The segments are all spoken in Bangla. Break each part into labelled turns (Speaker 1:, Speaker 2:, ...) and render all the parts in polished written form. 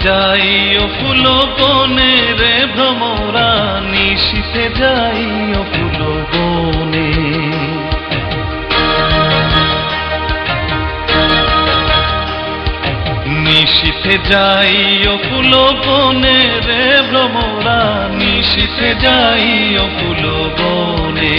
Speaker 1: যাই ও ফুল বনে রে ভ্রমরা, নিশীথে যাই ও ফুল বনে। নিশীথে যাই ও ফুল বনে রে ভ্রমরা, নিশীথে যাই ও ফুল বনে।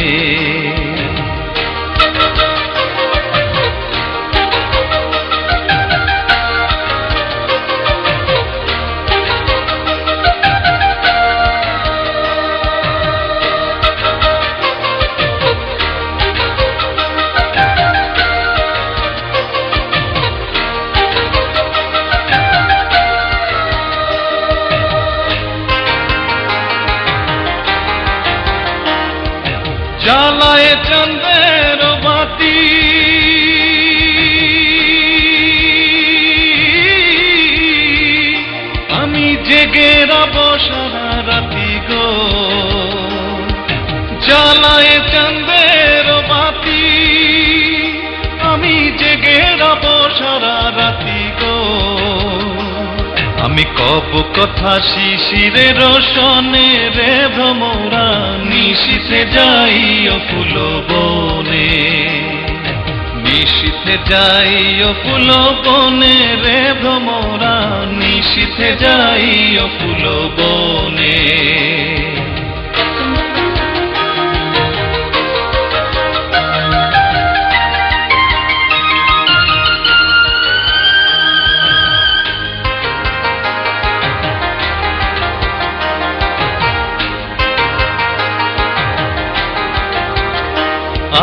Speaker 1: জ্বালায় চন্দ্রের বাতি আমি জেগে রব সারা রাতি গো। জ্বালায় চন্দ্রের বাতি আমি জেগে রব সারা রাতি গো। আমি কব কথা শিশিরে রোশনে রে ভ্রমরা, নিশীথে যাই ও ফুল বনে। নিশীথে যাই ও ফুল বনে রে ভ্রমরা, নিশীথে যাই ও ফুল বনে।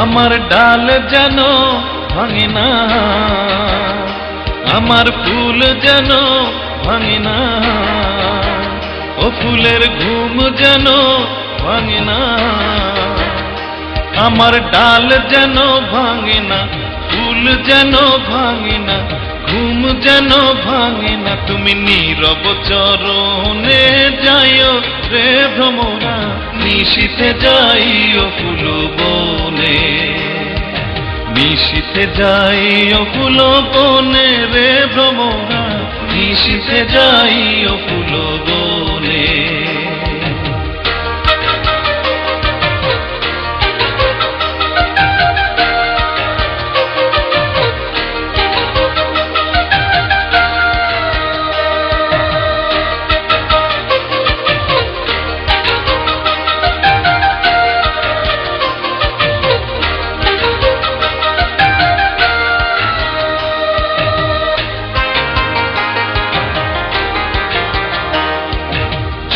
Speaker 1: আমার ডাল যেন ভাঙে না, আমার ফুল যেন ভাঙে না, ও ফুলের ঘুম যেন ভাঙে না। আমার ডাল যেন ভাঙে না, ফুল যেন ভাঙে না, ঘুম যেন ভাঙে না। তুমি নীরব চরণে যাইও রে ভ্রমরা, নিশীথে যাই ও ফুল বনে। নিশীথে যাই ও ফুল বনে রে ভ্রমরা, নিশীথে যাই ও ফুল বনে।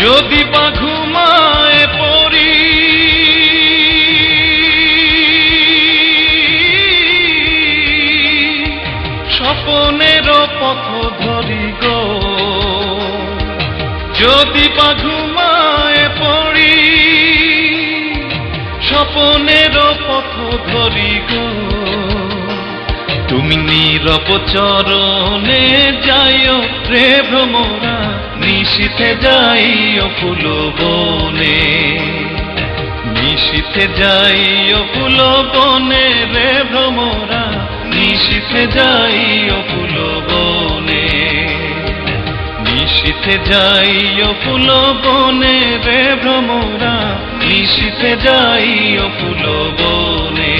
Speaker 1: যদি বা ঘুমায় পড়ি স্বপনের পথ ধরি গো। যদি বা ঘুমায় পড়ি স্বপনের পথ ধরি গো। তুমি নীরব চরণে যাইও রে ভ্রমরা, নিশীথে যাই ও ফুল বনে। নিশীথে যাই ও ফুল বনে রে ভ্রমরা, নিশীথে যাই ও ফুল বনে। নিশীথে যাই ও ফুল বনে রে ভ্রমরা, নিশীথে যাই ও ফুল বনে।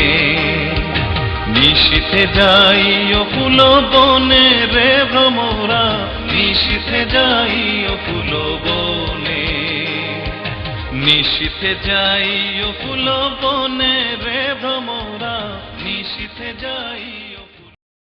Speaker 1: নিশীথে যাই ও ফুল বনে রে ভ্রমরা, নিশীথে যাই ও ফুল বনে। নিশীথে যাই ও ফুল বনে রে ভ্রমরা, নিশীথে যাই।